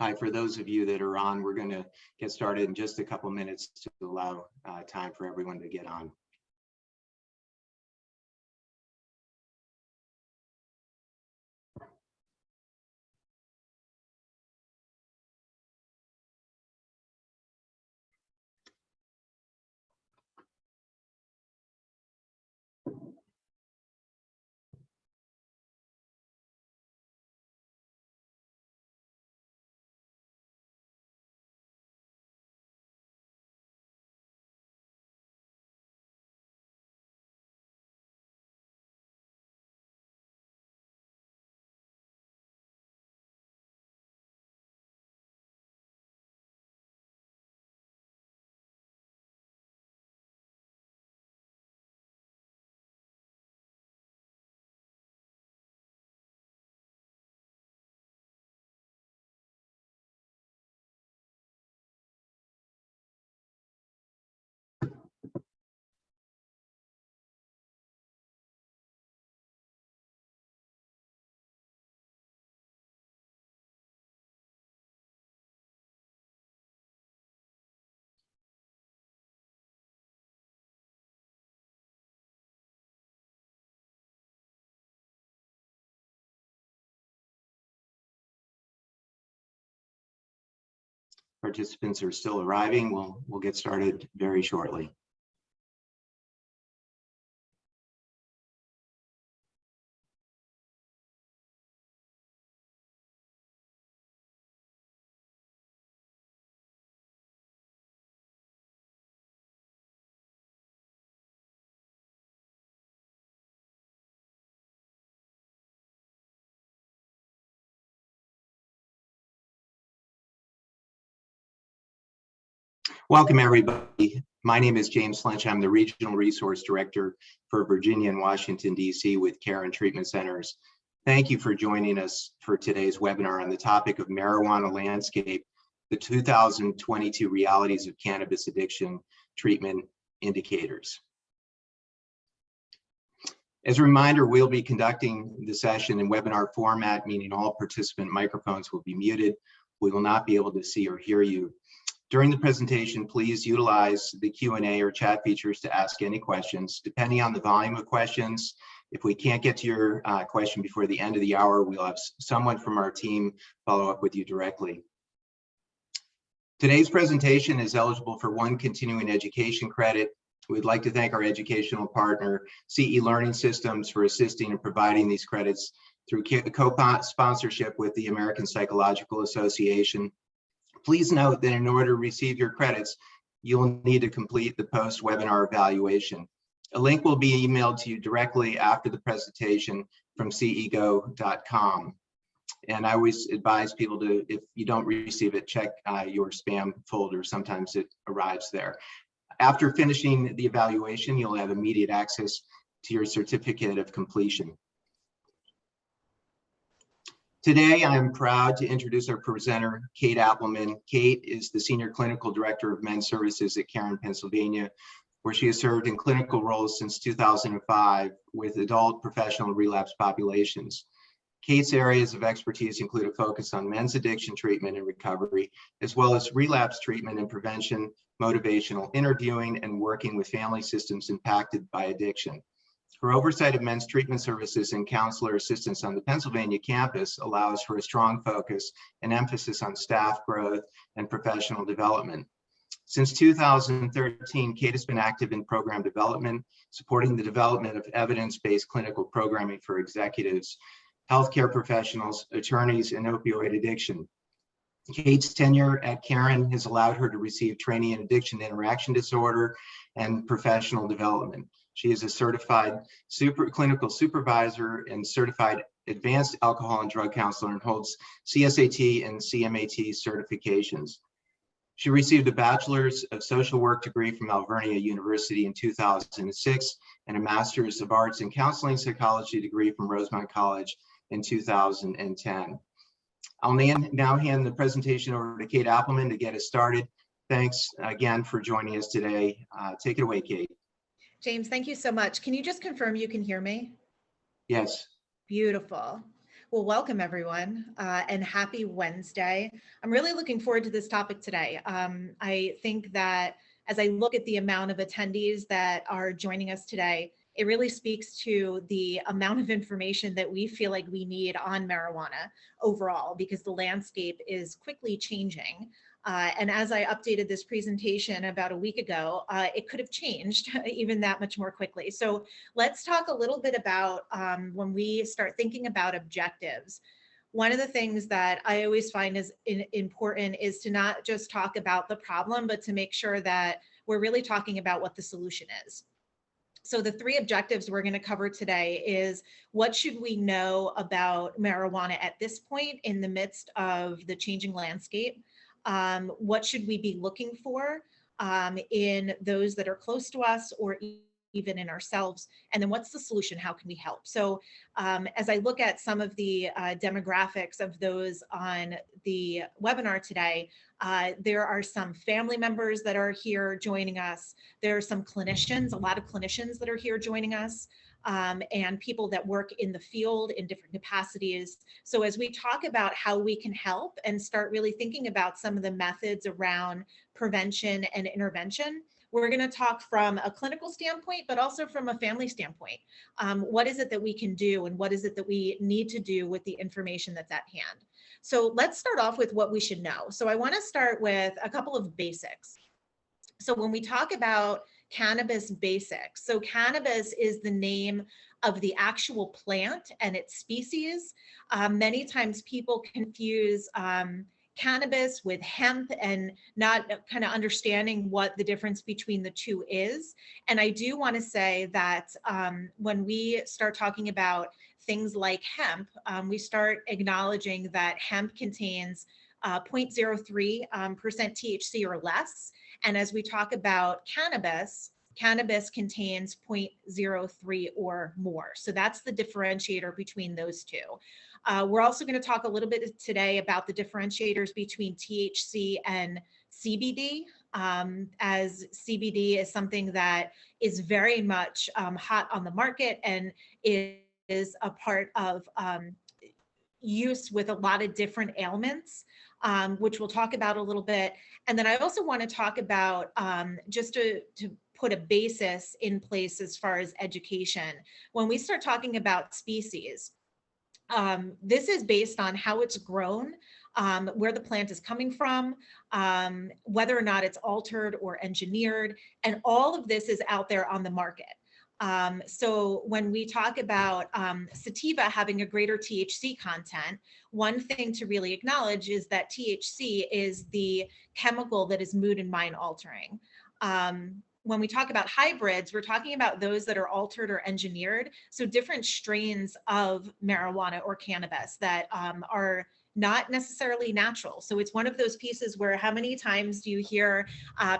Hi, for those of you that are on, we're going to get started in just a couple minutes to allow time for everyone to get on. Participants are still arriving. We'll get started very shortly. Welcome, everybody. My name is James Lynch. I'm the Regional Resource Director for Virginia and Washington, D.C. with Care and Treatment Centers. Thank you for joining us for today's webinar on the topic of marijuana landscape, the 2022 realities of cannabis addiction treatment indicators. As a reminder, we'll be conducting the session in webinar format, meaning all participant microphones will be muted. We will not be able to see or hear you. During the presentation, please utilize the Q&A or chat features to ask any questions. Depending on the volume of questions, if we can't get to your question before the end of the hour, we'll have someone from our team follow up with you directly. Today's presentation is eligible for 1 continuing education credit. We'd like to thank our educational partner, CE Learning Systems, for assisting and providing these credits through co-sponsorship with the American Psychological Association. Please note that in order to receive your credits, you'll need to complete the post-webinar evaluation. A link will be emailed to you directly after the presentation from cego.com. And I always advise people to, if you don't receive it, check your spam folder. Sometimes it arrives there. After finishing the evaluation, you'll have immediate access to your certificate of completion. Today, I'm proud to introduce our presenter, Kate Appleman. Kate is the Senior Clinical Director of Men's Services at Cairn, Pennsylvania, where she has served in clinical roles since 2005 with adult, professional, relapse populations. Kate's areas of expertise include a focus on men's addiction treatment and recovery, as well as relapse treatment and prevention, motivational interviewing, and working with family systems impacted by addiction. Her oversight of men's treatment services and counselor assistance on the Pennsylvania campus allows for a strong focus and emphasis on staff growth and professional development. Since 2013, Kate has been active in program development, supporting the development of evidence-based clinical programming for executives, healthcare professionals, attorneys, and opioid addiction. Kate's tenure at Cairn has allowed her to receive training in addiction interaction disorder and professional development. She is a certified clinical supervisor and certified advanced alcohol and drug counselor and holds CSAT and CMAT certifications. She received a Bachelor's of Social Work degree from Alvernia University in 2006 and a Master's of Arts in Counseling Psychology degree from Rosemont College in 2010. I'll now hand the presentation over to Kate Appleman to get us started. Thanks again for joining us today. Take it away, Kate. James, thank you so much. Can you just confirm you can hear me? Yes. Beautiful. Well, welcome everyone, and happy Wednesday. I'm really looking forward to this topic today. I think that as I look at the amount of attendees that are joining us today, it really speaks to the amount of information that we feel like we need on marijuana overall, because the landscape is quickly changing. And as I updated this presentation about a week ago, it could have changed even that much more quickly. So let's talk a little bit about when we start thinking about objectives. One of the things that I always find is important is to not just talk about the problem, but to make sure that we're really talking about what the solution is. So the three objectives we're going to cover today is what should we know about marijuana at this point in the midst of the changing landscape? What should we be looking for in those that are close to us or even in ourselves? And then what's the solution? How can we help? So as I look at some of the demographics of those on the webinar today, there are some family members that are here joining us. There are some clinicians, a lot of clinicians that are here joining us. And people that work in the field in different capacities. So as we talk about how we can help and start really thinking about some of the methods around prevention and intervention, we're going to talk from a clinical standpoint, but also from a family standpoint. What is it that we can do and what is it that we need to do with the information that's at hand? So let's start off with what we should know. So I want to start with a couple of basics. So when we talk about cannabis basics, so cannabis is the name of the actual plant and its species. Many times people confuse cannabis with hemp and not kind of understanding what the difference between the two is. And I do want to say that when we start talking about things like hemp, we start acknowledging that hemp contains 0.03% THC or less. And as we talk about cannabis, cannabis contains 0.03 or more. So that's the differentiator between those two. We're also going to talk a little bit today about the differentiators between THC and CBD, as CBD is something that is very much hot on the market and is a part of use with a lot of different ailments, which we'll talk about a little bit. And then I also want to talk about just to put a basis in place as far as education. When we start talking about species, this is based on how it's grown, where the plant is coming from, whether or not it's altered or engineered, and all of this is out there on the market. So when we talk about sativa having a greater THC content, one thing to really acknowledge is that THC is the chemical that is mood and mind altering. When we talk about hybrids, we're talking about those that are altered or engineered. So different strains of marijuana or cannabis that are not necessarily natural. So it's one of those pieces where how many times do you hear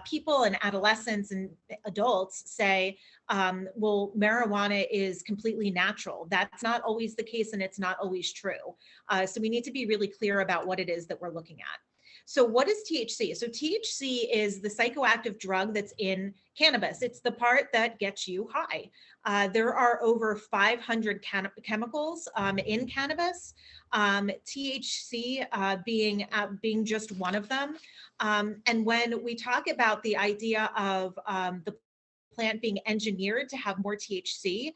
people and adolescents and adults say, well, marijuana is completely natural. That's not always the case and it's not always true. So we need to be really clear about what it is that we're looking at. So what is THC? So THC is the psychoactive drug that's in cannabis. It's the part that gets you high. There are over 500 chemicals in cannabis, THC being just one of them. And when we talk about the idea of the plant being engineered to have more THC,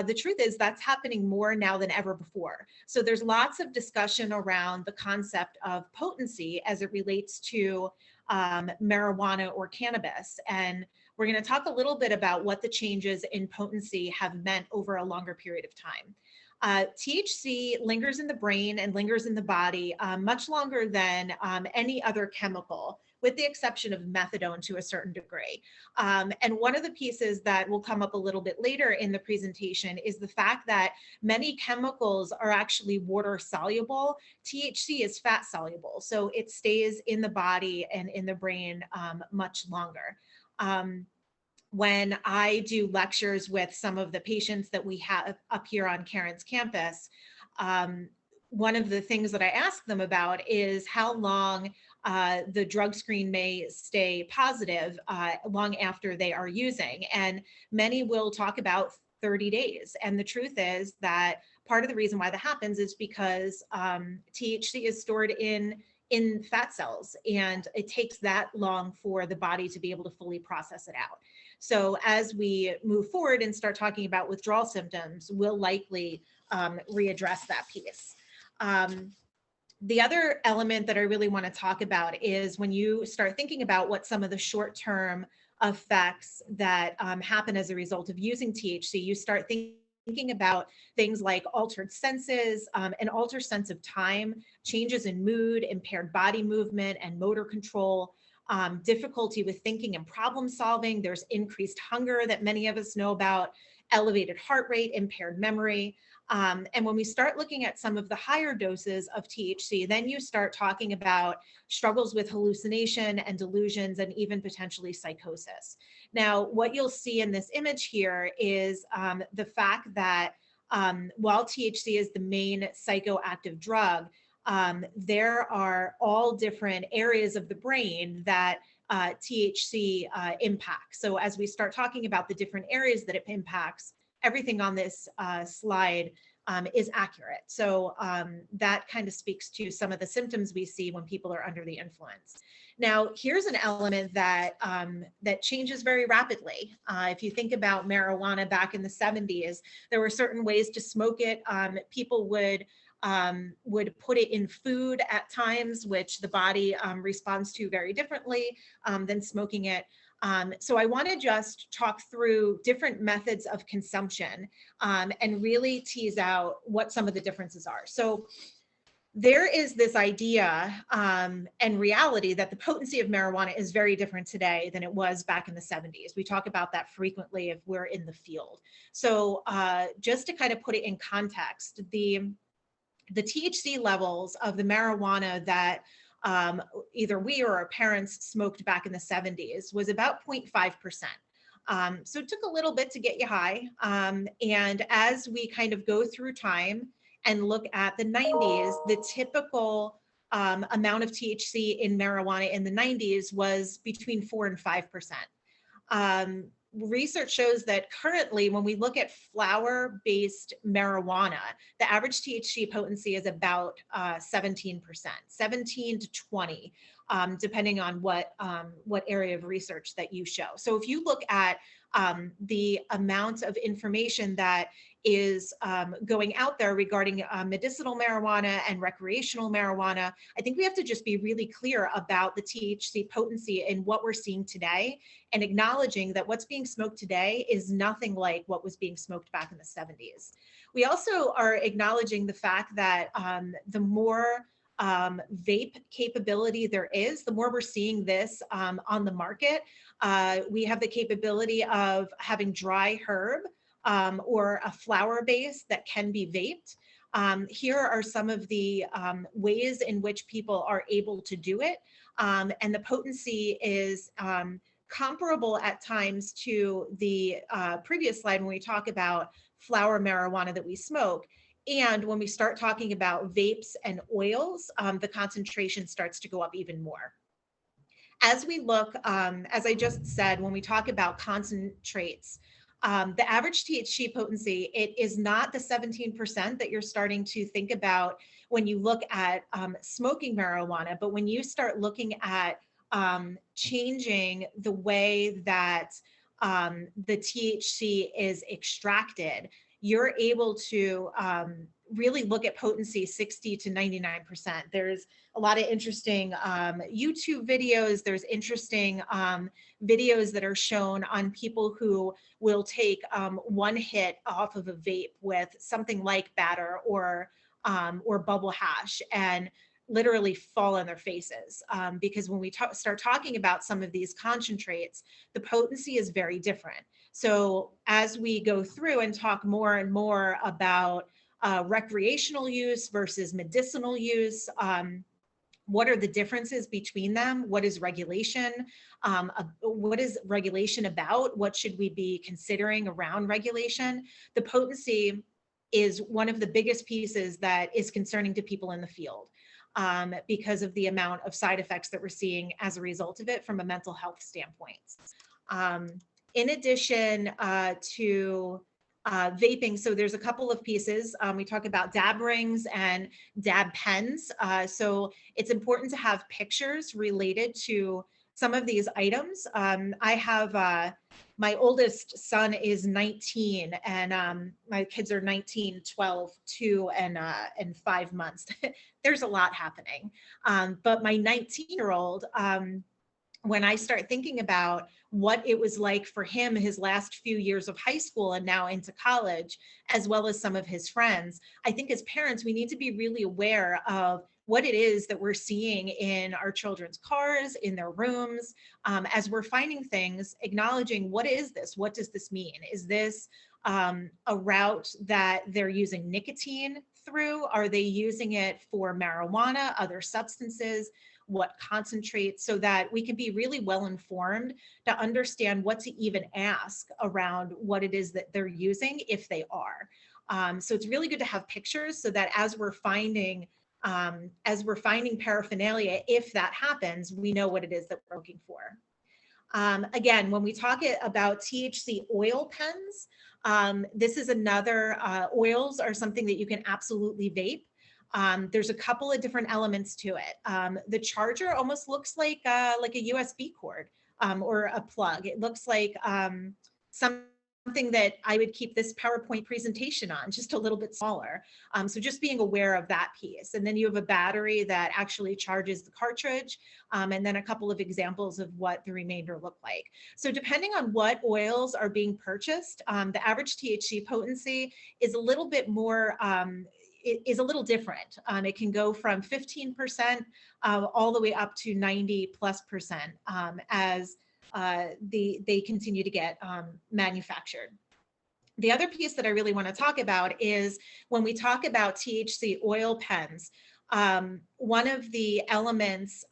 the truth is that's happening more now than ever before. So there's lots of discussion around the concept of potency as it relates to marijuana or cannabis. And we're going to talk a little bit about what the changes in potency have meant over a longer period of time. THC lingers in the brain and lingers in the body much longer than any other chemical, with the exception of methadone to a certain degree. And one of the pieces that will come up a little bit later in the presentation is the fact that many chemicals are actually water soluble. THC is fat soluble, so it stays in the body and in the brain much longer. When I do lectures with some of the patients that we have up here on Karen's campus, one of the things that I ask them about is how long the drug screen may stay positive long after they are using. And many will talk about 30 days. And the truth is that part of the reason why that happens is because THC is stored in fat cells, and it takes that long for the body to be able to fully process it out. So as we move forward and start talking about withdrawal symptoms, we'll likely readdress that piece. The other element that I really want to talk about is when you start thinking about what some of the short-term effects that happen as a result of using THC, you start thinking about things like altered senses, an altered sense of time, changes in mood, impaired body movement and motor control, difficulty with thinking and problem solving. There's increased hunger that many of us know about, elevated heart rate, impaired memory. And when we start looking at some of the higher doses of THC, then you start talking about struggles with hallucination and delusions and even potentially psychosis. Now, what you'll see in this image here is the fact that while THC is the main psychoactive drug, there are all different areas of the brain that THC impacts. So as we start talking about the different areas that it impacts, everything on this slide is accurate. So that kind of speaks to some of the symptoms we see when people are under the influence. Now, here's an element that that changes very rapidly. If you think about marijuana back in the 70s, there were certain ways to smoke it. People would put it in food at times, which the body responds to very differently than smoking it. So I want to just talk through different methods of consumption and really tease out what some of the differences are. So there is this idea and reality that the potency of marijuana is very different today than it was back in the 70s. We talk about that frequently if we're in the field. So just to kind of put it in context, the THC levels of the marijuana that either we or our parents smoked back in the 70s was about 0.5%. So it took a little bit to get you high. And as we kind of go through time and look at the 90s, the typical amount of THC in marijuana in the 90s was between 4 and 5%. Research shows that currently, when we look at flower-based marijuana, the average THC potency is about 17%, 17 to 20, depending on what area of research that you show. So if you look at the amount of information that is going out there regarding medicinal marijuana and recreational marijuana, I think we have to just be really clear about the THC potency and what we're seeing today, and acknowledging that what's being smoked today is nothing like what was being smoked back in the 70s. We also are acknowledging the fact that the more vape capability there is, the more we're seeing this on the market. We have the capability of having dry herb or a flower base that can be vaped. Here are some of the ways in which people are able to do it. And the potency is comparable at times to the previous slide when we talk about flower marijuana that we smoke. And when we start talking about vapes and oils, the concentration starts to go up even more. As we look, as I just said, when we talk about concentrates, the average THC potency, it is not the 17% that you're starting to think about when you look at smoking marijuana, but when you start looking at changing the way that the THC is extracted, you're able to really look at potency 60 to 99%. There's a lot of interesting YouTube videos. There's interesting videos that are shown on people who will take one hit off of a vape with something like batter or bubble hash and literally fall on their faces. Because when we start talking about some of these concentrates, the potency is very different. So as we go through and talk more and more about recreational use versus medicinal use, what are the differences between them? What is regulation? What is regulation about? What should we be considering around regulation? The potency is one of the biggest pieces that is concerning to people in the field because of the amount of side effects that we're seeing as a result of it from a mental health standpoint. In addition to vaping. So there's a couple of pieces. We talk about dab rings and dab pens. So it's important to have pictures related to some of these items. I have my oldest son is 19 and my kids are 19, 12, 2, and 5 months. There's a lot happening. But my 19-year-old, when I start thinking about what it was like for him his last few years of high school and now into college, as well as some of his friends, I think as parents, we need to be really aware of what it is that we're seeing in our children's cars, in their rooms, as we're finding things, acknowledging what is this? What does this mean? Is this a route that they're using nicotine through? Are they using it for marijuana, other substances? What concentrates, so that we can be really well informed to understand what to even ask around what it is that they're using if they are. So it's really good to have pictures so that as we're finding paraphernalia, if that happens, we know what it is that we're looking for. Again, when we talk about THC oil pens, this is another, oils are something that you can absolutely vape. There's a couple of different elements to it. The charger almost looks like a USB cord or a plug. It looks like something that I would keep this PowerPoint presentation on, just a little bit smaller. So just being aware of that piece. And then you have a battery that actually charges the cartridge, and then a couple of examples of what the remainder look like. So depending on what oils are being purchased, the average THC potency is a little bit more, it is a little different. It can go from 15% all the way up to 90+% as they continue to get manufactured. The other piece that I really want to talk about is when we talk about THC oil pens, one of the elements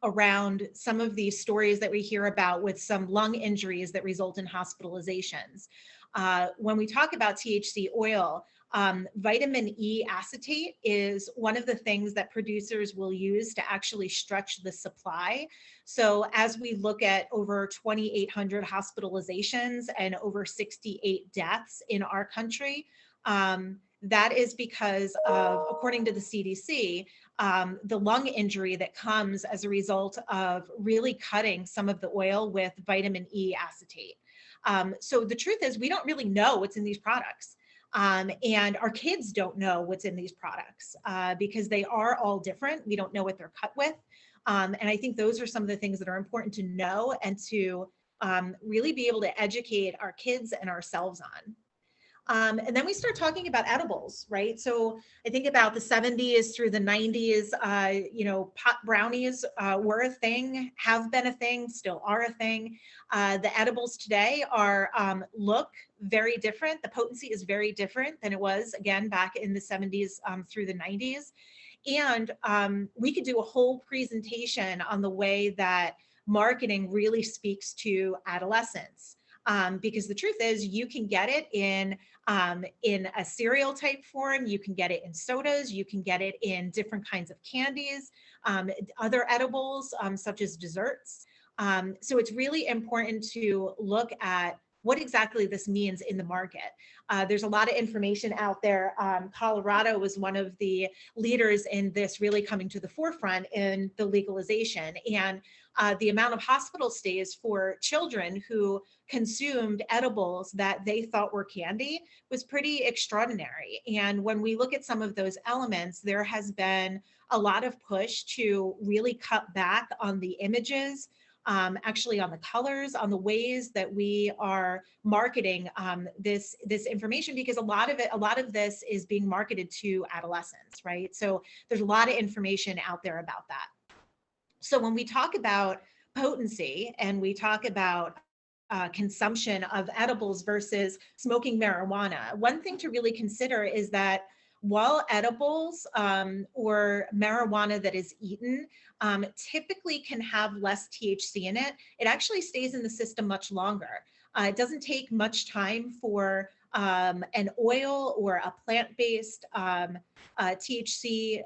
around some of these stories that we hear about with some lung injuries that result in hospitalizations. When we talk about THC oil, vitamin E acetate is one of the things that producers will use to actually stretch the supply. So as we look at over 2,800 hospitalizations and over 68 deaths in our country, that is because of, according to the CDC, the lung injury that comes as a result of really cutting some of the oil with vitamin E acetate. So the truth is we don't really know what's in these products. And our kids don't know what's in these products because they are all different. We don't know what they're cut with. And I think those are some of the things that are important to know and to really be able to educate our kids and ourselves on. And then we start talking about edibles, right? So I think about the 70s through the 90s, pot brownies were a thing, have been a thing, still are a thing. The edibles today are look very different. The potency is very different than it was, again, back in the 70s through the 90s. And we could do a whole presentation on the way that marketing really speaks to adolescents. Because the truth is you can get it in a cereal type form, you can get it in sodas, you can get it in different kinds of candies, other edibles, such as desserts. So it's really important to look at what exactly this means in the market. There's a lot of information out there. Colorado was one of the leaders in this really coming to the forefront in the legalization. And the amount of hospital stays for children who consumed edibles that they thought were candy was pretty extraordinary. And when we look at some of those elements, there has been a lot of push to really cut back on the images, actually on the colors, on the ways that we are marketing this information, because a lot of this is being marketed to adolescents, right? So there's a lot of information out there about that. So when we talk about potency and we talk about consumption of edibles versus smoking marijuana, one thing to really consider is that while edibles or marijuana that is eaten typically can have less THC in it, it actually stays in the system much longer. It doesn't take much time for an oil or a plant-based THC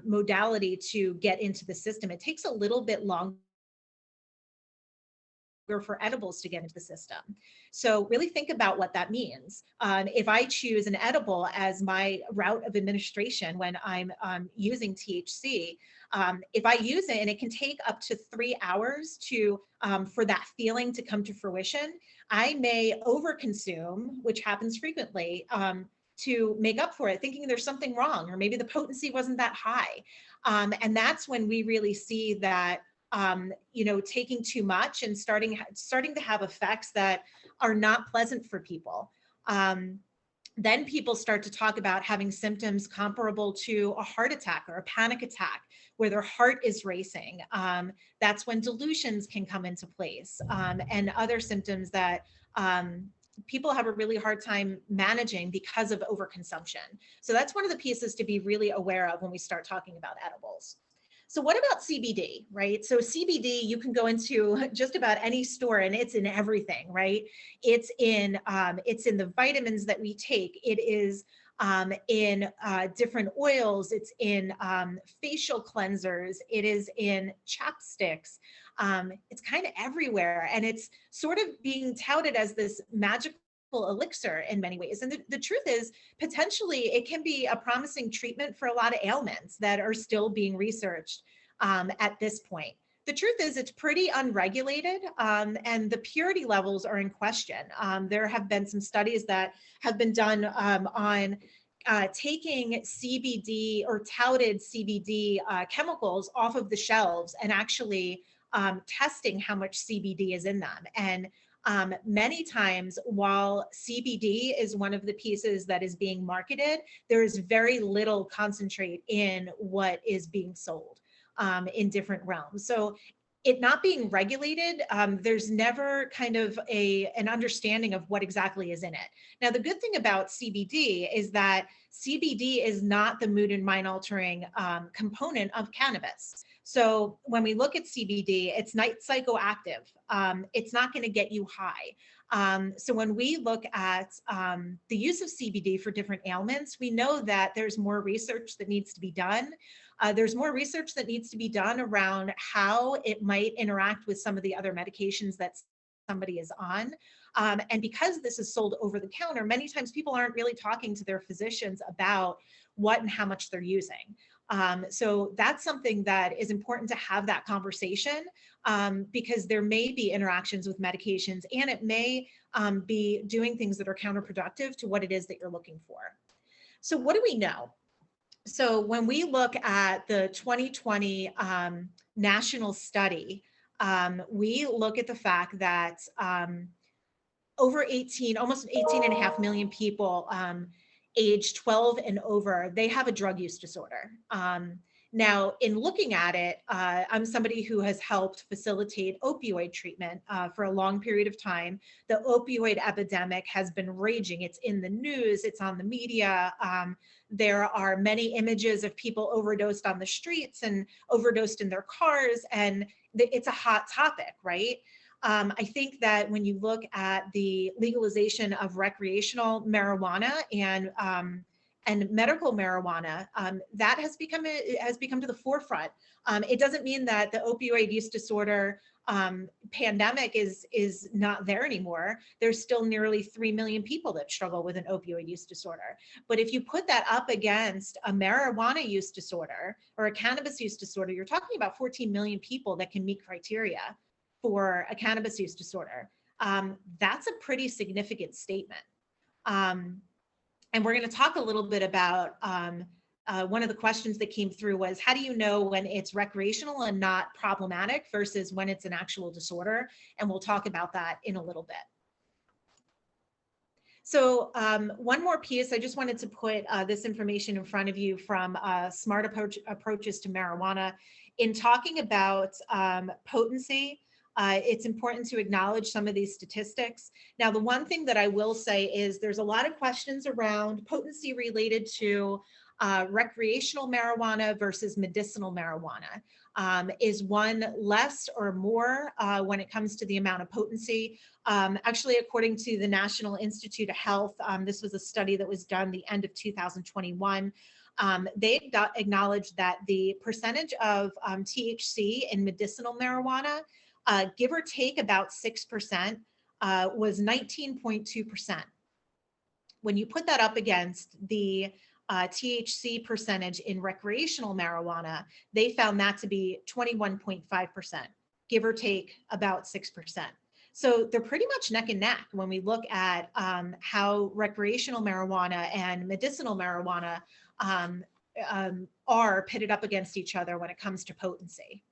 modality to get into the system. It takes a little bit longer for edibles to get into the system. So really think about what that means. If I choose an edible as my route of administration when I'm using THC, if I use it and it can take up to 3 hours to for that feeling to come to fruition, I may overconsume, which happens frequently, to make up for it, thinking there's something wrong, or maybe the potency wasn't that high. And that's when we really see that taking too much and starting to have effects that are not pleasant for people. Then people start to talk about having symptoms comparable to a heart attack or a panic attack, where their heart is racing. That's when delusions can come into place, and other symptoms that people have a really hard time managing because of overconsumption. So that's one of the pieces to be really aware of when we start talking about edibles. So what about CBD, right? So CBD, you can go into just about any store and it's in everything, right? It's in the vitamins that we take. It is in different oils. It's in facial cleansers. It is in chapsticks. It's kind of everywhere. And it's sort of being touted as this magical elixir in many ways. And the truth is, potentially, it can be a promising treatment for a lot of ailments that are still being researched at this point. The truth is, it's pretty unregulated, and the purity levels are in question. There have been some studies that have been done on taking CBD or touted CBD chemicals off of the shelves and actually testing how much CBD is in them. And many times, while CBD is one of the pieces that is being marketed, there is very little concentrate in what is being sold in different realms. So it not being regulated, there's never kind of an understanding of what exactly is in it. Now, the good thing about CBD is that CBD is not the mood and mind altering component of cannabis. So when we look at CBD, it's not psychoactive. It's not going to get you high. So when we look at the use of CBD for different ailments, we know that there's more research that needs to be done. There's more research that needs to be done around how it might interact with some of the other medications that somebody is on. And because this is sold over the counter, many times people aren't really talking to their physicians about what and how much they're using. So that's something that is important to have that conversation, because there may be interactions with medications, and it may be doing things that are counterproductive to what it is that you're looking for. So what do we know? So when we look at the 2020 national study, we look at the fact that almost 18.5 million people age 12 and over, they have a drug use disorder. Now, in looking at it, I'm somebody who has helped facilitate opioid treatment for a long period of time. The opioid epidemic has been raging. It's in the news, it's on the media. There are many images of people overdosed on the streets and overdosed in their cars, and it's a hot topic, right? I think that when you look at the legalization of recreational marijuana and medical marijuana, that has become to the forefront. It doesn't mean that the opioid use disorder pandemic is not there anymore. There's still nearly 3 million people that struggle with an opioid use disorder. But if you put that up against a marijuana use disorder or a cannabis use disorder, you're talking about 14 million people that can meet criteria for a cannabis use disorder. That's a pretty significant statement. And we're going to talk a little bit about one of the questions that came through was, how do you know when it's recreational and not problematic versus when it's an actual disorder? And we'll talk about that in a little bit. So one more piece, I just wanted to put this information in front of you from Smart Approaches to Marijuana. In talking about potency, it's important to acknowledge some of these statistics. Now, the one thing that I will say is there's a lot of questions around potency related to recreational marijuana versus medicinal marijuana. Is one less or more when it comes to the amount of potency? Actually, according to the National Institute of Health, this was a study that was done the end of 2021. They acknowledged that the percentage of THC in medicinal marijuana give or take about 6%, was 19.2%. When you put that up against the THC percentage in recreational marijuana, they found that to be 21.5%, give or take about 6%. So they're pretty much neck and neck when we look at how recreational marijuana and medicinal marijuana are pitted up against each other when it comes to potency.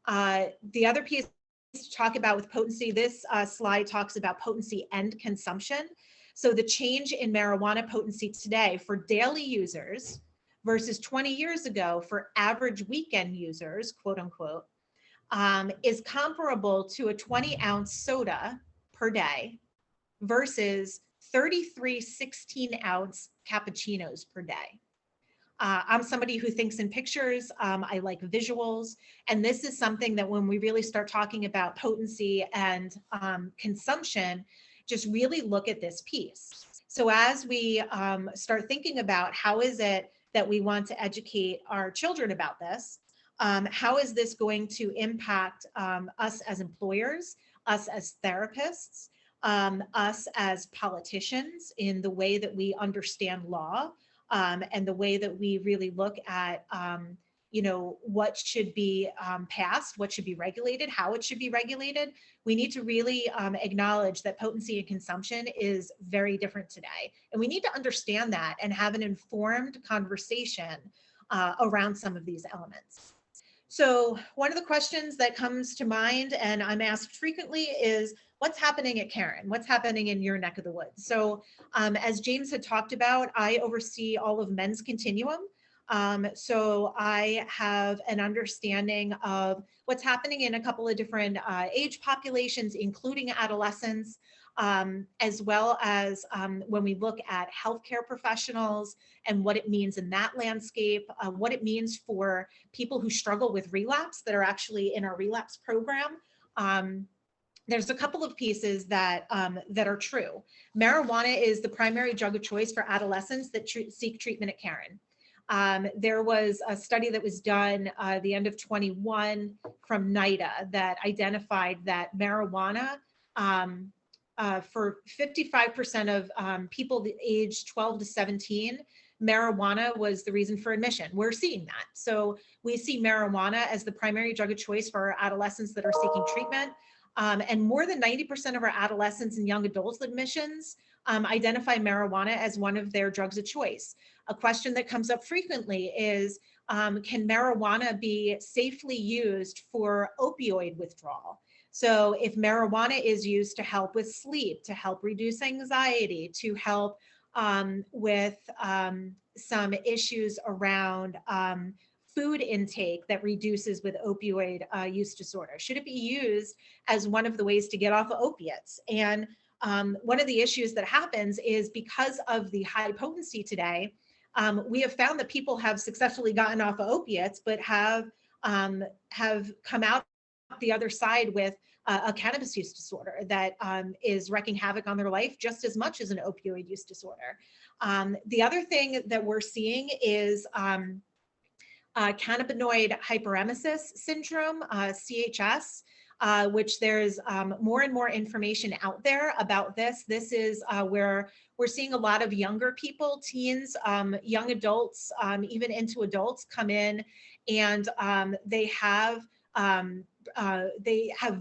The other piece to talk about with potency, this slide talks about potency and consumption. So the change in marijuana potency today for daily users versus 20 years ago for average weekend users, quote unquote, is comparable to a 20-ounce soda per day versus 33 16-ounce cappuccinos per day. I'm somebody who thinks in pictures. I like visuals. And this is something that when we really start talking about potency and consumption, just really look at this piece. So as we start thinking about how is it that we want to educate our children about this, how is this going to impact us as employers, us as therapists, us as politicians in the way that we understand law, and the way that we really look at, you know, what should be passed, what should be regulated, how it should be regulated. We need to really acknowledge that potency and consumption is very different today. And we need to understand that and have an informed conversation around some of these elements. So one of the questions that comes to mind and I'm asked frequently is, what's happening at Karen? What's happening in your neck of the woods? So as James had talked about, I oversee all of men's continuum. So I have an understanding of what's happening in a couple of different age populations, including adolescents, as well as when we look at healthcare professionals and what it means in that landscape, what it means for people who struggle with relapse that are actually in our relapse program. There's a couple of pieces that that are true. Marijuana is the primary drug of choice for adolescents that seek treatment at Karen. There was a study that was done the end of 21 from NIDA that identified that marijuana for 55% of people aged 12 to 17, marijuana was the reason for admission. We're seeing that. So we see marijuana as the primary drug of choice for our adolescents that are seeking treatment. And more than 90% of our adolescents and young adults admissions identify marijuana as one of their drugs of choice. A question that comes up frequently is, can marijuana be safely used for opioid withdrawal? So if marijuana is used to help with sleep, to help reduce anxiety, to help with some issues around food intake that reduces with opioid use disorder, should it be used as one of the ways to get off of opiates? And one of the issues that happens is because of the high potency today, we have found that people have successfully gotten off of opiates, but have come out the other side with a cannabis use disorder that is wreaking havoc on their life just as much as an opioid use disorder. The other thing that we're seeing is cannabinoid hyperemesis syndrome, CHS, which there's more and more information out there about this. This is where we're seeing a lot of younger people, teens, young adults, even into adults come in, and they have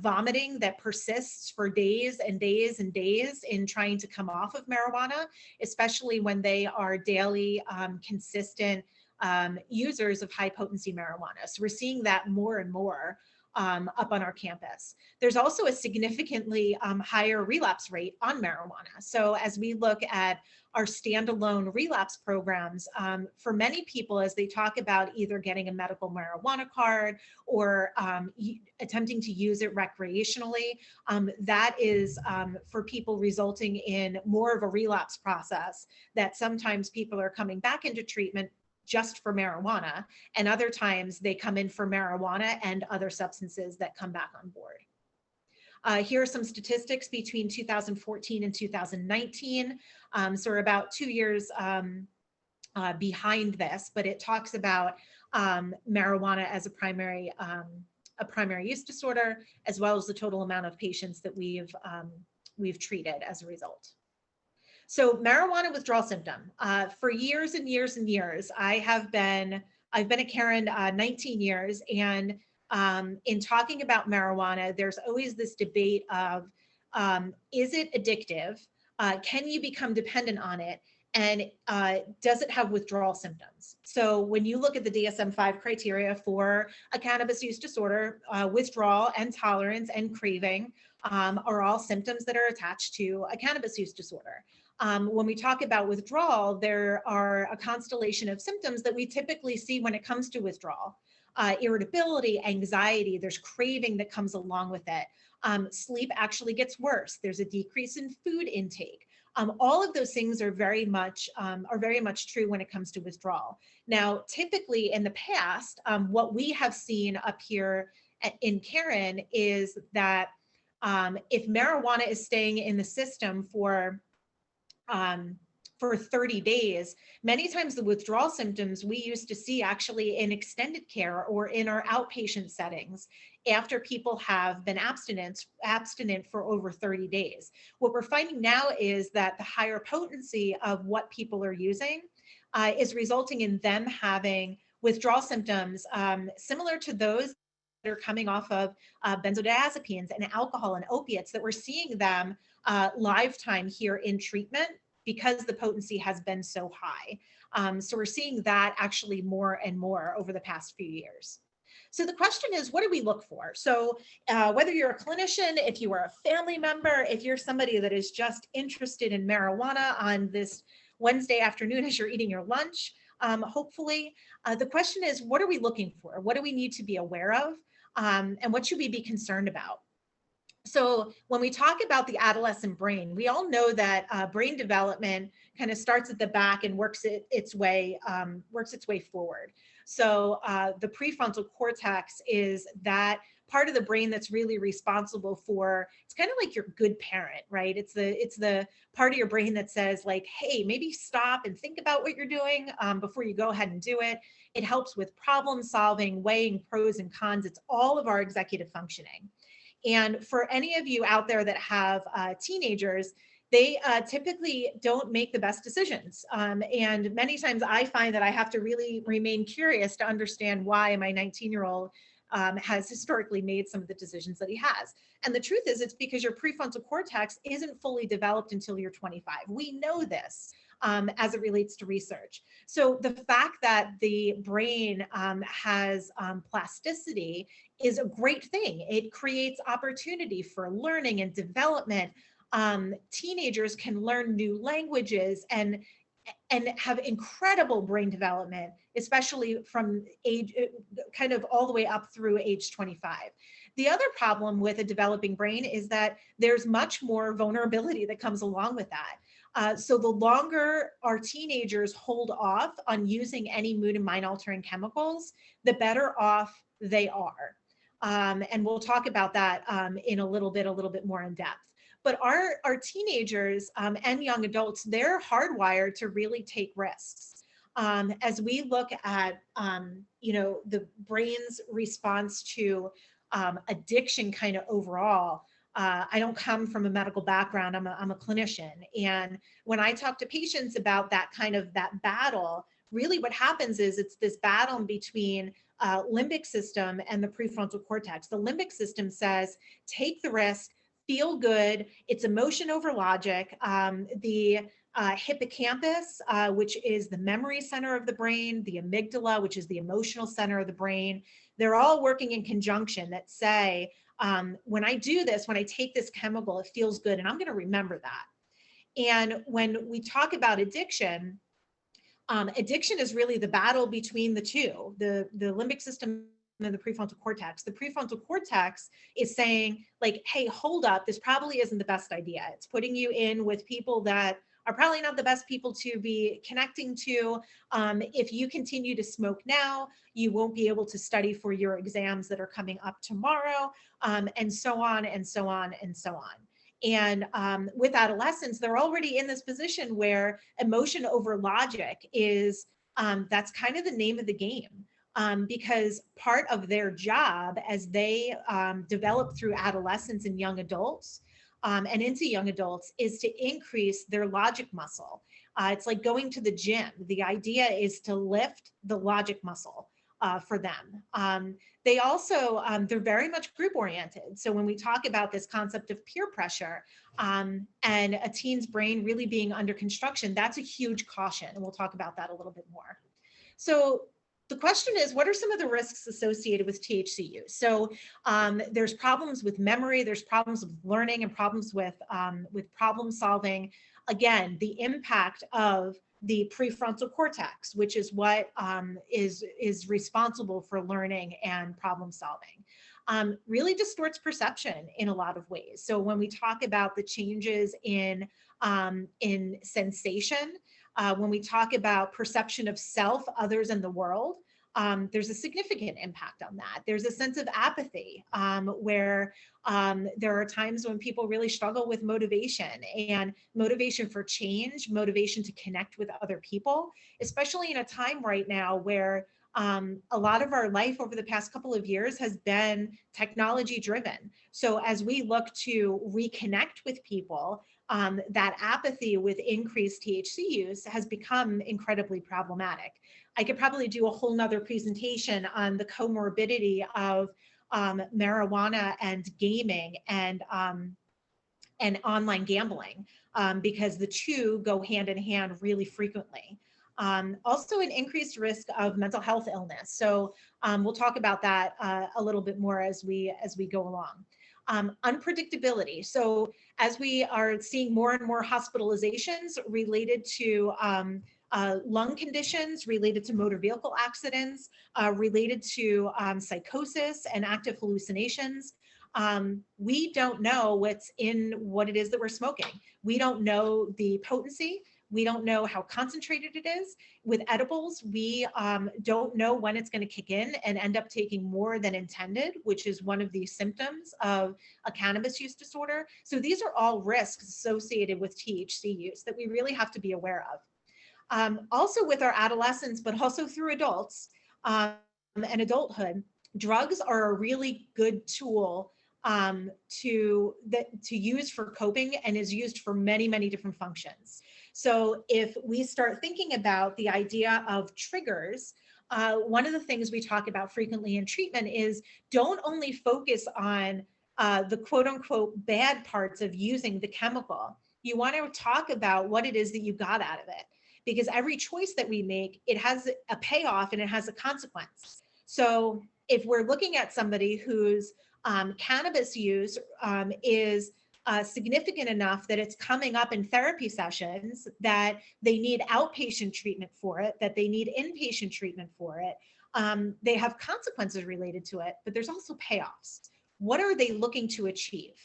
vomiting that persists for days and days and days in trying to come off of marijuana, especially when they are daily consistent users of high potency marijuana. So we're seeing that more and more up on our campus. There's also a significantly higher relapse rate on marijuana. So as we look at our standalone relapse programs, for many people, as they talk about either getting a medical marijuana card or attempting to use it recreationally, that is for people resulting in more of a relapse process, that sometimes people are coming back into treatment just for marijuana, and other times they come in for marijuana and other substances that come back on board. Here are some statistics between 2014 and 2019. So we're about 2 years behind this, but it talks about marijuana as a primary a primary use disorder, as well as the total amount of patients that we've treated as a result. So marijuana withdrawal symptom. For years and years and years, I've been at Karen 19 years, and in talking about marijuana, there's always this debate of, is it addictive? Can you become dependent on it? And does it have withdrawal symptoms? So when you look at the DSM-5 criteria for a cannabis use disorder, withdrawal and tolerance and craving are all symptoms that are attached to a cannabis use disorder. When we talk about withdrawal, there are a constellation of symptoms that we typically see when it comes to withdrawal. Irritability, anxiety, there's craving that comes along with it. Sleep actually gets worse. There's a decrease in food intake. All of those things are very much true when it comes to withdrawal. Now, typically in the past, what we have seen up here in Karen is that if marijuana is staying in the system for 30 days, many times the withdrawal symptoms we used to see actually in extended care or in our outpatient settings after people have been abstinent for over 30 days. What we're finding now is that the higher potency of what people are using is resulting in them having withdrawal symptoms similar to those that are coming off of benzodiazepines and alcohol and opiates, that we're seeing them lifetime here in treatment because the potency has been so high. So we're seeing that actually more and more over the past few years. So the question is, what do we look for? So whether you're a clinician, if you are a family member, if you're somebody that is just interested in marijuana on this Wednesday afternoon as you're eating your lunch, hopefully, the question is, what are we looking for? What do we need to be aware of? And what should we be concerned about? So when we talk about the adolescent brain, we all know that brain development kind of starts at the back and works its way forward. So the prefrontal cortex is that part of the brain that's really responsible for, it's kind of like your good parent, right? It's the part of your brain that says like, hey, maybe stop and think about what you're doing before you go ahead and do it. It helps with problem solving, weighing pros and cons. It's all of our executive functioning. And for any of you out there that have teenagers, they typically don't make the best decisions. And many times I find that I have to really remain curious to understand why my 19-year-old has historically made some of the decisions that he has. And the truth is, it's because your prefrontal cortex isn't fully developed until you're 25. We know this as it relates to research. So the fact that the brain has plasticity is a great thing. It creates opportunity for learning and development. Teenagers can learn new languages and have incredible brain development, especially from age, kind of all the way up through age 25. The other problem with a developing brain is that there's much more vulnerability that comes along with that. So the longer our teenagers hold off on using any mood and mind altering chemicals, the better off they are. And we'll talk about that in a little bit more in depth. But our teenagers and young adults, they're hardwired to really take risks. As we look at, the brain's response to addiction kind of overall, I don't come from a medical background. I'm a clinician. And when I talk to patients about that battle, really what happens is it's this battle between limbic system and the prefrontal cortex. The limbic system says, take the risk, feel good. It's emotion over logic. The hippocampus, which is the memory center of the brain, the amygdala, which is the emotional center of the brain, they're all working in conjunction that say, when I do this, when I take this chemical, it feels good, and I'm going to remember that. And when we talk about addiction, addiction is really the battle between the two, the limbic system and the prefrontal cortex. The prefrontal cortex is saying like, hey, hold up, this probably isn't the best idea. It's putting you in with people that are probably not the best people to be connecting to. If you continue to smoke now, you won't be able to study for your exams that are coming up tomorrow, and so on and so on and so on. And with adolescents, they're already in this position where emotion over logic is, that's kind of the name of the game. because part of their job as they develop through adolescence and young adults and into young adults is to increase their logic muscle. It's like going to the gym. The idea is to lift the logic muscle for them. They also, they're very much group oriented. So when we talk about this concept of peer pressure and a teen's brain really being under construction, that's a huge caution. And we'll talk about that a little bit more. So the question is, what are some of the risks associated with THC use? So there's problems with memory, there's problems with learning, and problems with problem solving. Again, the impact of the prefrontal cortex, which is what is responsible for learning and problem solving, really distorts perception in a lot of ways. So when we talk about the changes in sensation, when we talk about perception of self, others, and the world, there's a significant impact on that. There's a sense of apathy where there are times when people really struggle with motivation and motivation for change, motivation to connect with other people, especially in a time right now where a lot of our life over the past couple of years has been technology driven. So as we look to reconnect with people, that apathy with increased THC use has become incredibly problematic. I could probably do a whole nother presentation on the comorbidity of marijuana and gaming and online gambling because the two go hand in hand really frequently. Also an increased risk of mental health illness. So we'll talk about that a little bit more as we go along. Unpredictability. So as we are seeing more and more hospitalizations related to lung conditions, related to motor vehicle accidents, related to psychosis and active hallucinations, we don't know what's in what it is that we're smoking. We don't know the potency. We don't know how concentrated it is. With edibles, we don't know when it's going to kick in and end up taking more than intended, which is one of the symptoms of a cannabis use disorder. So these are all risks associated with THC use that we really have to be aware of. Also with our adolescents, but also through adults and adulthood, drugs are a really good tool to use for coping and is used for many, many different functions. So if we start thinking about the idea of triggers, one of the things we talk about frequently in treatment is don't only focus on the quote unquote bad parts of using the chemical. You want to talk about what it is that you got out of it, because every choice that we make, it has a payoff and it has a consequence. So if we're looking at somebody whose cannabis use is significant enough that it's coming up in therapy sessions, that they need outpatient treatment for it, that they need inpatient treatment for it, they have consequences related to it, but there's also payoffs. What are they looking to achieve?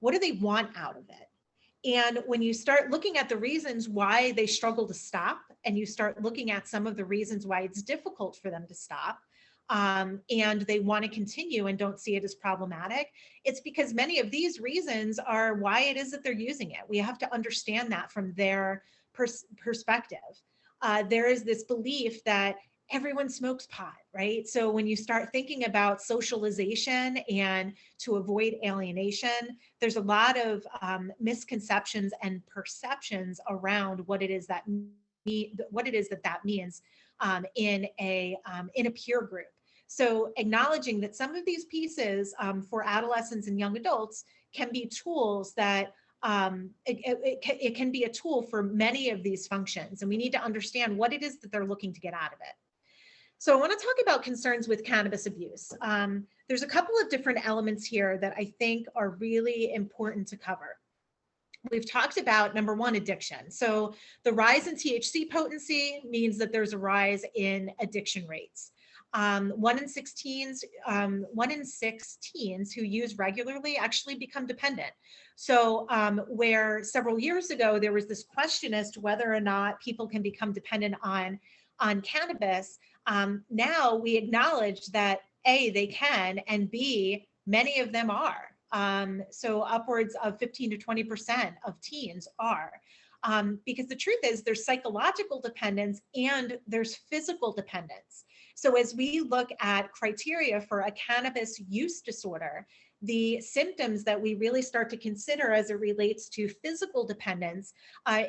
What do they want out of it? And when you start looking at the reasons why they struggle to stop, and you start looking at some of the reasons why it's difficult for them to stop, and they want to continue and don't see it as problematic, it's because many of these reasons are why it is that they're using it. We have to understand that from their perspective. There is this belief that everyone smokes pot, right? So when you start thinking about socialization and to avoid alienation, there's a lot of misconceptions and perceptions around what it is that means in a peer group. So acknowledging that some of these pieces for adolescents and young adults can be tools that it can be a tool for many of these functions, and we need to understand what it is that they're looking to get out of it. So I want to talk about concerns with cannabis abuse. There's a couple of different elements here that I think are really important to cover. We've talked about, number one, addiction. So the rise in THC potency means that there's a rise in addiction rates. 1 in 6 teens who use regularly actually become dependent. So where several years ago, there was this question as to whether or not people can become dependent on cannabis, now we acknowledge that A, they can, and B, many of them are. So upwards of 15 to 20% of teens are. Because the truth is there's psychological dependence and there's physical dependence. So as we look at criteria for a cannabis use disorder, the symptoms that we really start to consider as it relates to physical dependence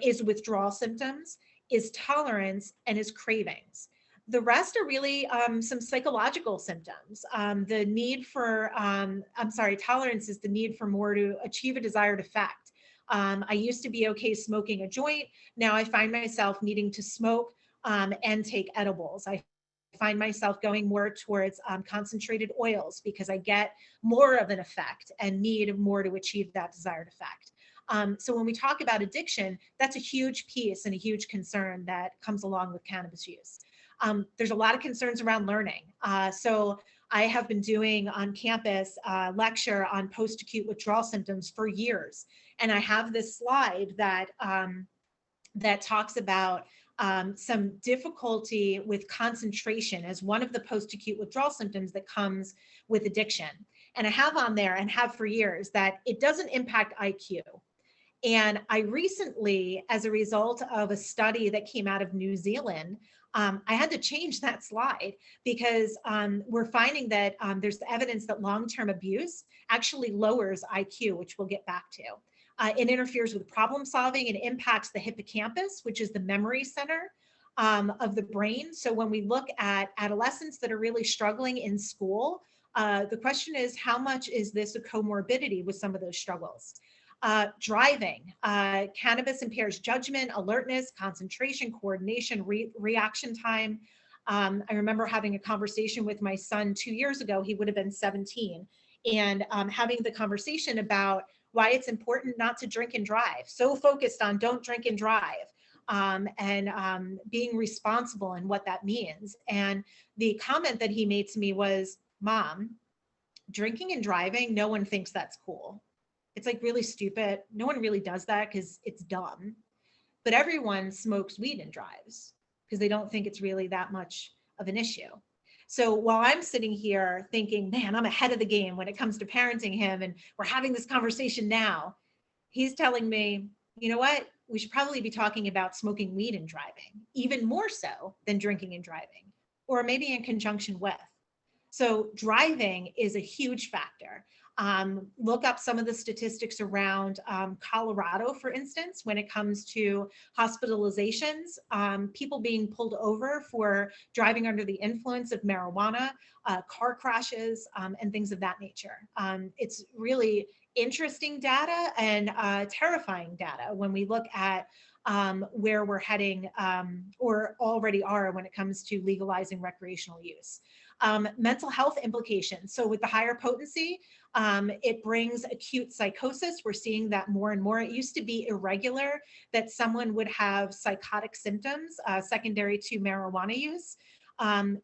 is withdrawal symptoms, is tolerance, and is cravings. The rest are really some psychological symptoms. The need for, tolerance is the need for more to achieve a desired effect. I used to be okay smoking a joint. Now I find myself needing to smoke and take edibles. I find myself going more towards concentrated oils because I get more of an effect and need more to achieve that desired effect. So when we talk about addiction, that's a huge piece and a huge concern that comes along with cannabis use. There's a lot of concerns around learning. So I have been doing on campus lecture on post-acute withdrawal symptoms for years. And I have this slide that, that talks about some difficulty with concentration as one of the post-acute withdrawal symptoms that comes with addiction. And I have on there and have for years that it doesn't impact IQ. And I recently, as a result of a study that came out of New Zealand, I had to change that slide because we're finding that there's evidence that long-term abuse actually lowers IQ, which we'll get back to. It interferes with problem solving and impacts the hippocampus, which is the memory center of the brain. So when we look at adolescents that are really struggling in school, the question is, how much is this a comorbidity with some of those struggles? Driving, cannabis impairs judgment, alertness, concentration, coordination, reaction time. I remember having a conversation with my son 2 years ago. He would have been 17, and having the conversation about why it's important not to drink and drive. So focused on don't drink and drive, and being responsible and what that means. And the comment that he made to me was, "Mom, drinking and driving, no one thinks that's cool. It's like really stupid. No one really does that because it's dumb. But everyone smokes weed and drives because they don't think it's really that much of an issue." So while I'm sitting here thinking, man, I'm ahead of the game when it comes to parenting him, and we're having this conversation now, he's telling me, you know what? We should probably be talking about smoking weed and driving, even more so than drinking and driving, or maybe in conjunction with. So driving is a huge factor. Look up some of the statistics around Colorado, for instance, when it comes to hospitalizations, people being pulled over for driving under the influence of marijuana, car crashes, and things of that nature. It's really interesting data and terrifying data when we look at where we're heading or already are when it comes to legalizing recreational use. Mental health implications. So with the higher potency, it brings acute psychosis. We're seeing that more and more. It used to be irregular that someone would have psychotic symptoms secondary to marijuana use.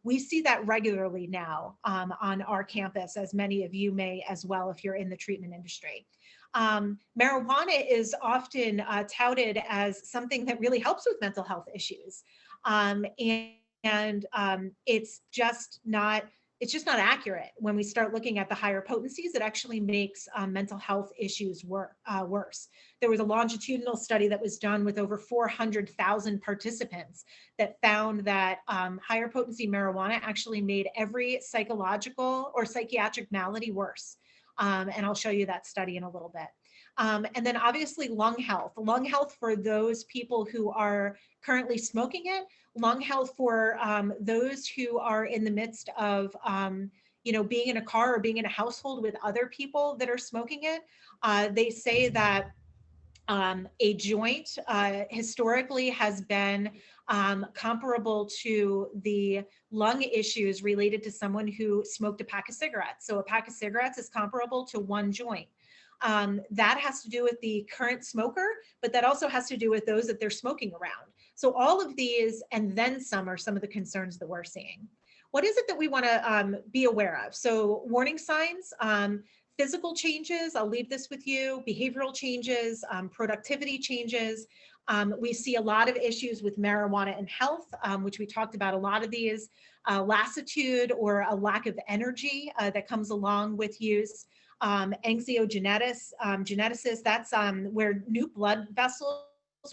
We see that regularly now on our campus, as many of you may as well if you're in the treatment industry. Marijuana is often touted as something that really helps with mental health issues. And it's just not accurate. When we start looking at the higher potencies, it actually makes mental health issues worse. There was a longitudinal study that was done with over 400,000 participants that found that higher potency marijuana actually made every psychological or psychiatric malady worse. And I'll show you that study in a little bit. And then obviously lung health for those people who are currently smoking it, lung health for those who are in the midst of, being in a car or being in a household with other people that are smoking it. They say that a joint historically has been comparable to the lung issues related to someone who smoked a pack of cigarettes. So a pack of cigarettes is comparable to one joint. That has to do with the current smoker, but that also has to do with those that they're smoking around. So all of these and then some are some of the concerns that we're seeing. What is it that we want to be aware of? So warning signs, physical changes, I'll leave this with you, behavioral changes, productivity changes. We see a lot of issues with marijuana and health, which we talked about a lot of these, lassitude or a lack of energy that comes along with use. Angiogenesis, that's where new blood vessels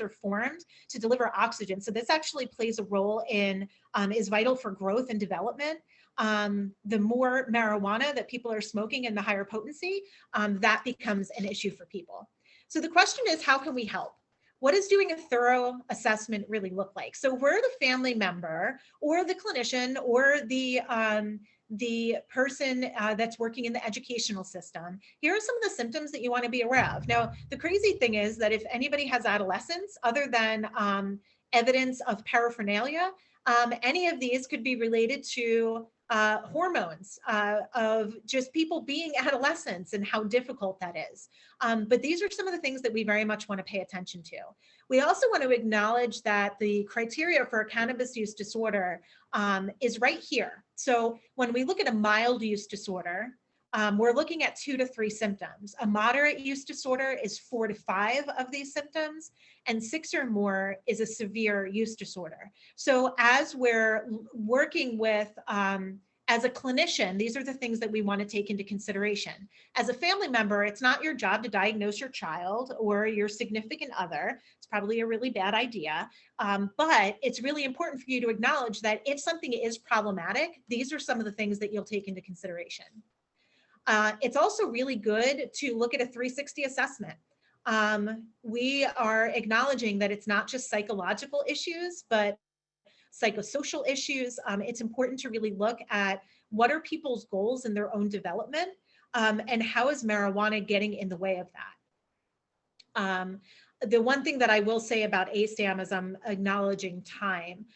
are formed to deliver oxygen. So this actually plays a role in, is vital for growth and development. The more marijuana that people are smoking and the higher potency, that becomes an issue for people. So the question is, how can we help? What does doing a thorough assessment really look like? So we're the family member or the clinician or the person that's working in the educational system. Here are some of the symptoms that you want to be aware of. Now, the crazy thing is that if anybody has adolescents, other than evidence of paraphernalia, any of these could be related to hormones of just people being adolescents and how difficult that is. But these are some of the things that we very much want to pay attention to. We also want to acknowledge that the criteria for a cannabis use disorder is right here. So when we look at a mild use disorder, we're looking at 2 to 3 symptoms. A moderate use disorder is 4 to 5 of these symptoms, and 6 or more is a severe use disorder. So as we're working with, as a clinician, these are the things that we want to take into consideration. As a family member, it's not your job to diagnose your child or your significant other. It's probably a really bad idea, but it's really important for you to acknowledge that if something is problematic, these are some of the things that you'll take into consideration. It's also really good to look at a 360 assessment. We are acknowledging that it's not just psychological issues, but psychosocial issues. It's important to really look at what are people's goals in their own development, and how is marijuana getting in the way of that. The one thing that I will say about ASAM as I'm acknowledging time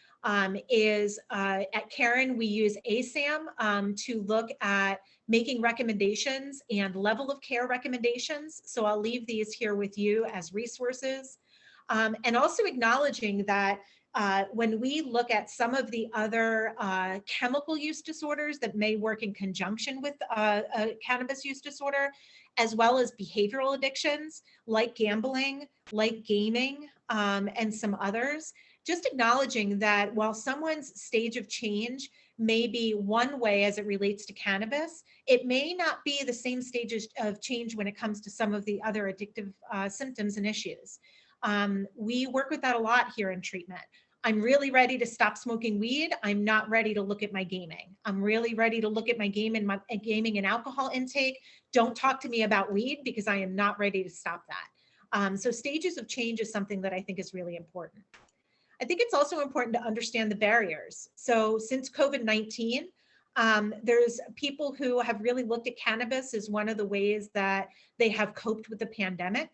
is at Cairn, we use ASAM to look at making recommendations and level of care recommendations. So I'll leave these here with you as resources. And also acknowledging that when we look at some of the other chemical use disorders that may work in conjunction with a cannabis use disorder, as well as behavioral addictions like gambling, like gaming, and some others, just acknowledging that while someone's stage of change may be one way as it relates to cannabis, it may not be the same stages of change when it comes to some of the other addictive symptoms and issues. We work with that a lot here in treatment. I'm really ready to stop smoking weed. I'm not ready to look at my gaming. I'm really ready to look at my gaming and alcohol intake. Don't talk to me about weed because I am not ready to stop that. So stages of change is something that I think is really important. I think it's also important to understand the barriers. So since COVID-19, there's people who have really looked at cannabis as one of the ways that they have coped with the pandemic.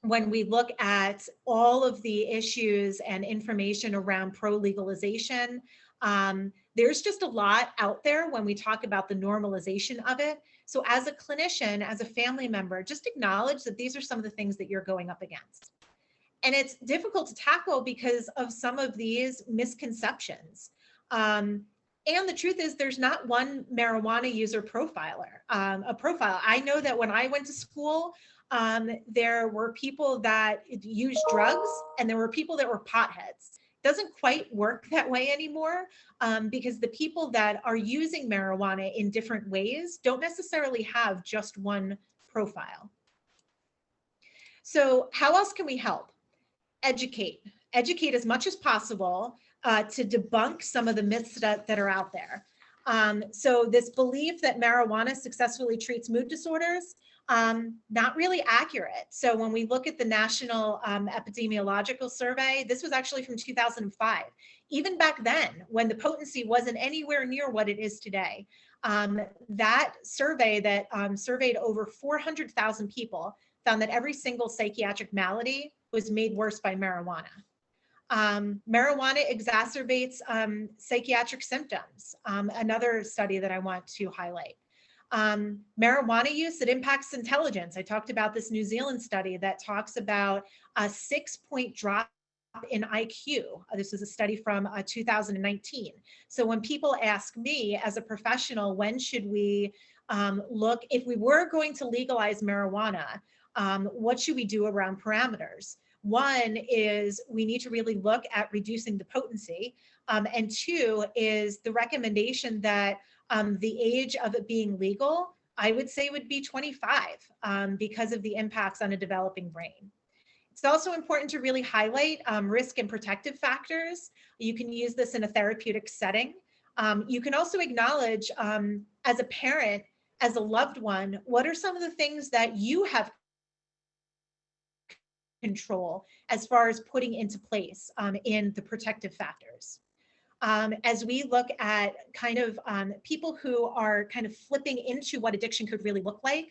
When we look at all of the issues and information around pro-legalization, there's just a lot out there when we talk about the normalization of it. So as a clinician, as a family member, just acknowledge that these are some of the things that you're going up against. And it's difficult to tackle because of some of these misconceptions. And the truth is there's not one marijuana user profiler, a profile. I know that when I went to school, there were people that used drugs and there were people that were potheads. It doesn't quite work that way anymore because the people that are using marijuana in different ways don't necessarily have just one profile. So how else can we help? Educate as much as possible to debunk some of the myths that are out there. So this belief that marijuana successfully treats mood disorders, not really accurate. So when we look at the National Epidemiological Survey, this was actually from 2005. Even back then, when the potency wasn't anywhere near what it is today, that survey that surveyed over 400,000 people found that every single psychiatric malady was made worse by marijuana. Marijuana exacerbates psychiatric symptoms. Another study that I want to highlight. Marijuana use, it impacts intelligence. I talked about this New Zealand study that talks about a 6-point drop in IQ. This is a study from 2019. So when people ask me as a professional, when should we look, if we were going to legalize marijuana, what should we do around parameters? One is we need to really look at reducing the potency. And 2 is the recommendation that the age of it being legal, I would say would be 25 because of the impacts on a developing brain. It's also important to really highlight risk and protective factors. You can use this in a therapeutic setting. You can also acknowledge, as a parent, as a loved one, what are some of the things that you have control as far as putting into place in the protective factors. As we look at kind of people who are kind of flipping into what addiction could really look like,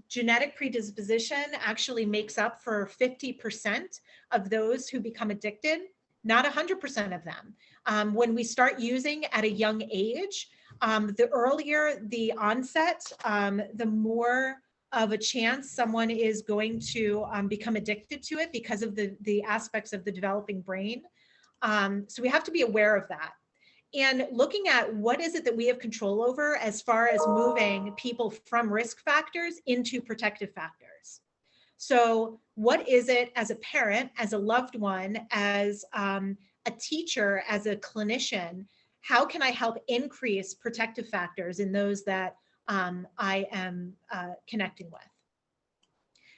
genetic predisposition actually makes up for 50% of those who become addicted, not 100% of them. When we start using at a young age, the earlier the onset, the more of a chance someone is going to become addicted to it because of the aspects of the developing brain. So we have to be aware of that. And looking at what is it that we have control over as far as moving people from risk factors into protective factors. So what is it as a parent, as a loved one, as a teacher, as a clinician, how can I help increase protective factors in those that I am connecting with?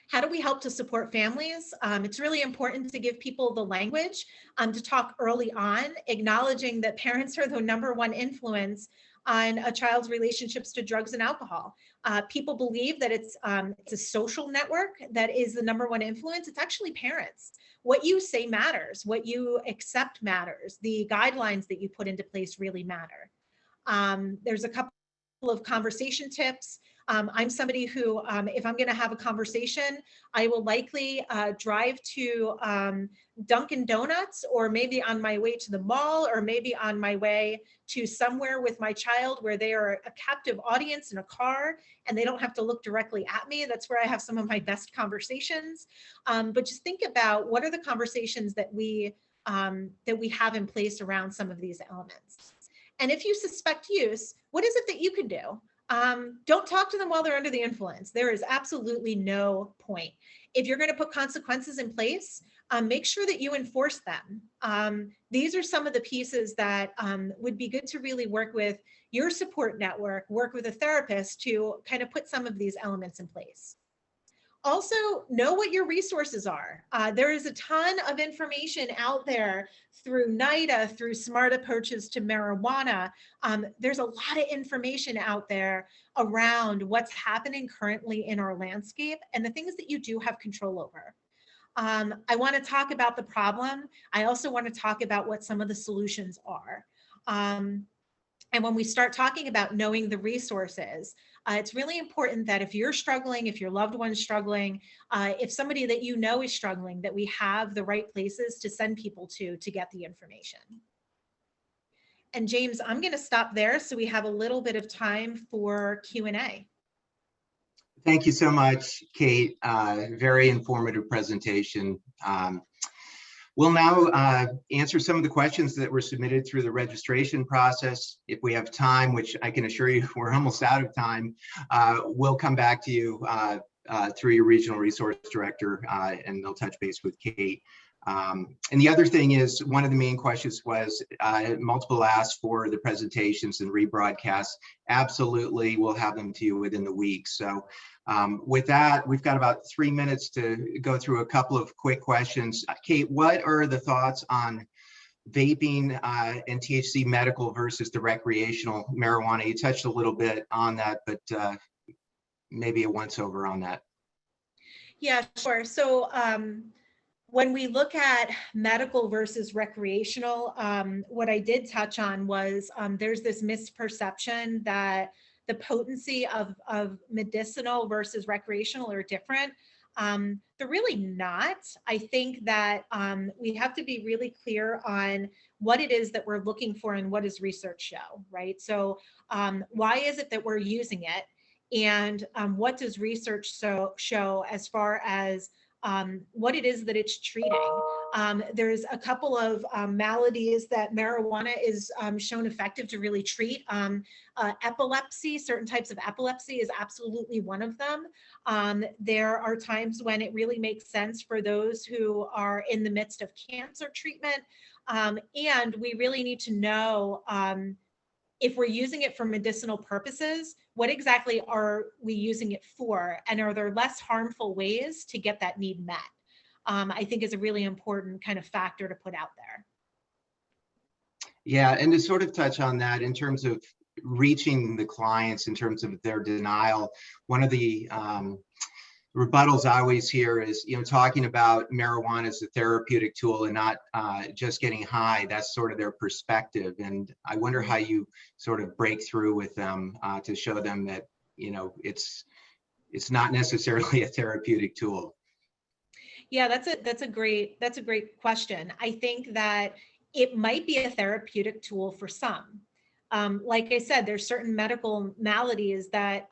How do we help to support families? It's really important to give people the language to talk early on, acknowledging that parents are the #1 influence on a child's relationships to drugs and alcohol. People believe that it's a social network that is the #1 influence. It's actually parents. What you say matters. What you accept matters. The guidelines that you put into place really matter. There's a couple of conversation tips. I'm somebody who, if I'm going to have a conversation, I will likely drive to Dunkin' Donuts, or maybe on my way to the mall, or maybe on my way to somewhere with my child where they are a captive audience in a car and they don't have to look directly at me. That's where I have some of my best conversations. But just think about what are the conversations that we have in place around some of these elements. And if you suspect use, what is it that you can do? Don't talk to them while they're under the influence. There is absolutely no point. If you're going to put consequences in place, make sure that you enforce them. These are some of the pieces that would be good to really work with your support network, work with a therapist to kind of put some of these elements in place. Also, know what your resources are. There is a ton of information out there through NIDA, through smart approaches to marijuana. There's a lot of information out there around what's happening currently in our landscape and the things that you do have control over. I want to talk about the problem. I also want to talk about what some of the solutions are. And when we start talking about knowing the resources, it's really important that if you're struggling, if your loved one's struggling, if somebody that you know is struggling, that we have the right places to send people to get the information. And James, I'm going to stop there so we have a little bit of time for Q&A. Thank you so much, Kate. Very informative presentation. We'll now answer some of the questions that were submitted through the registration process. If we have time, which I can assure you we're almost out of time, we'll come back to you through your regional resource director and they'll touch base with Kate. And the other thing is, one of the main questions was multiple asks for the presentations and rebroadcasts. Absolutely, we'll have them to you within the week. So with that, we've got about 3 minutes to go through a couple of quick questions. Kate, what are the thoughts on vaping and THC medical versus the recreational marijuana? You touched a little bit on that, but maybe a once over on that. Yeah, sure. So when we look at medical versus recreational, what I did touch on was there's this misperception that the potency of medicinal versus recreational are different. They're really not. I think that we have to be really clear on what it is that we're looking for and what does research show, right? So why is it that we're using it? And what does research show as far as what it is that it's treating? There's a couple of maladies that marijuana is shown effective to really treat. Epilepsy, certain types of epilepsy is absolutely one of them. There are times when it really makes sense for those who are in the midst of cancer treatment. And we really need to know if we're using it for medicinal purposes, what exactly are we using it for? And are there less harmful ways to get that need met? I think is a really important kind of factor to put out there. Yeah, and to sort of touch on that in terms of reaching the clients in terms of their denial, one of the rebuttals I always hear is, talking about marijuana as a therapeutic tool and not just getting high. That's sort of their perspective. And I wonder how you sort of break through with them to show them that, it's not necessarily a therapeutic tool. Yeah, that's a great question. I think that it might be a therapeutic tool for some. Like I said, there's certain medical maladies that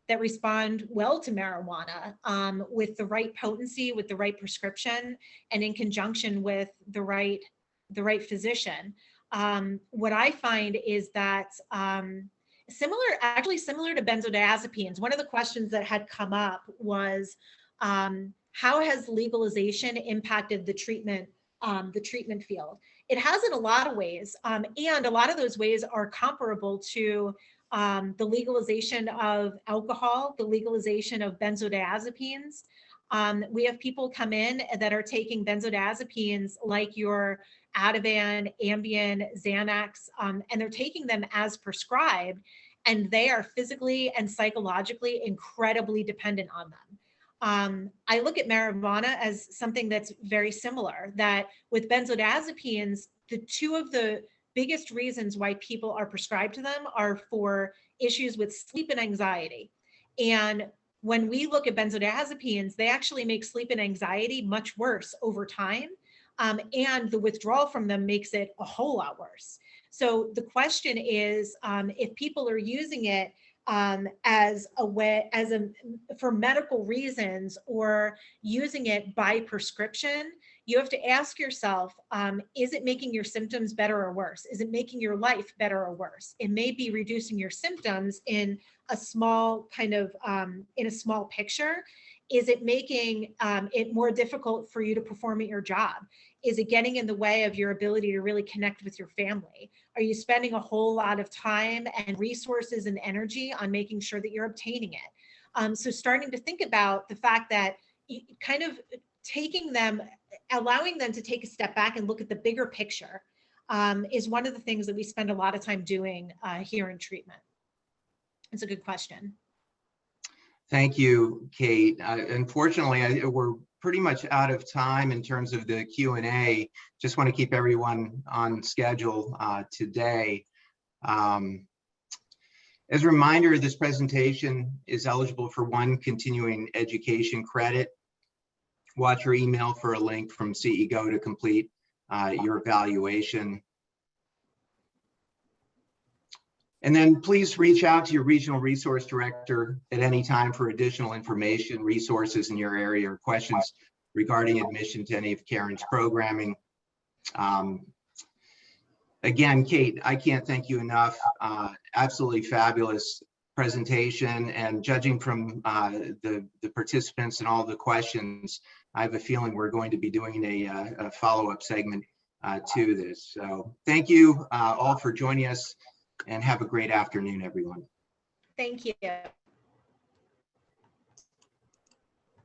that respond well to marijuana with the right potency, with the right prescription, and in conjunction with the right physician. What I find is that similar to benzodiazepines, one of the questions that had come up was how has legalization impacted the treatment field? It has in a lot of ways, and a lot of those ways are comparable to the legalization of alcohol, the legalization of benzodiazepines. We have people come in that are taking benzodiazepines like your Ativan, Ambien, Xanax, and they're taking them as prescribed, and they are physically and psychologically incredibly dependent on them. I look at marijuana as something that's very similar, that with benzodiazepines, the two of the biggest reasons why people are prescribed to them are for issues with sleep and anxiety. And when we look at benzodiazepines, they actually make sleep and anxiety much worse over time. And the withdrawal from them makes it a whole lot worse. So the question is, if people are using it as a way, for medical reasons, or using it by prescription, you have to ask yourself, is it making your symptoms better or worse? Is it making your life better or worse? It may be reducing your symptoms in a small kind of, in a small picture. Is it making it more difficult for you to perform at your job? Is it getting in the way of your ability to really connect with your family? Are you spending a whole lot of time and resources and energy on making sure that you're obtaining it? So starting to think about the fact that kind of taking them, allowing them to take a step back and look at the bigger picture is one of the things that we spend a lot of time doing here in treatment. It's a good question. Thank you, Kate. Unfortunately, we're pretty much out of time in terms of the Q&A. Just want to keep everyone on schedule today. As a reminder, this presentation is eligible for 1 continuing education credit. Watch your email for a link from CEO to complete your evaluation. And then please reach out to your regional resource director at any time for additional information, resources in your area, or questions regarding admission to any of Karen's programming. Again, Kate, I can't thank you enough. Absolutely fabulous presentation, and judging from the participants and all the questions, I have a feeling we're going to be doing a follow-up segment to this. So thank you all for joining us, and have a great afternoon, everyone. Thank you.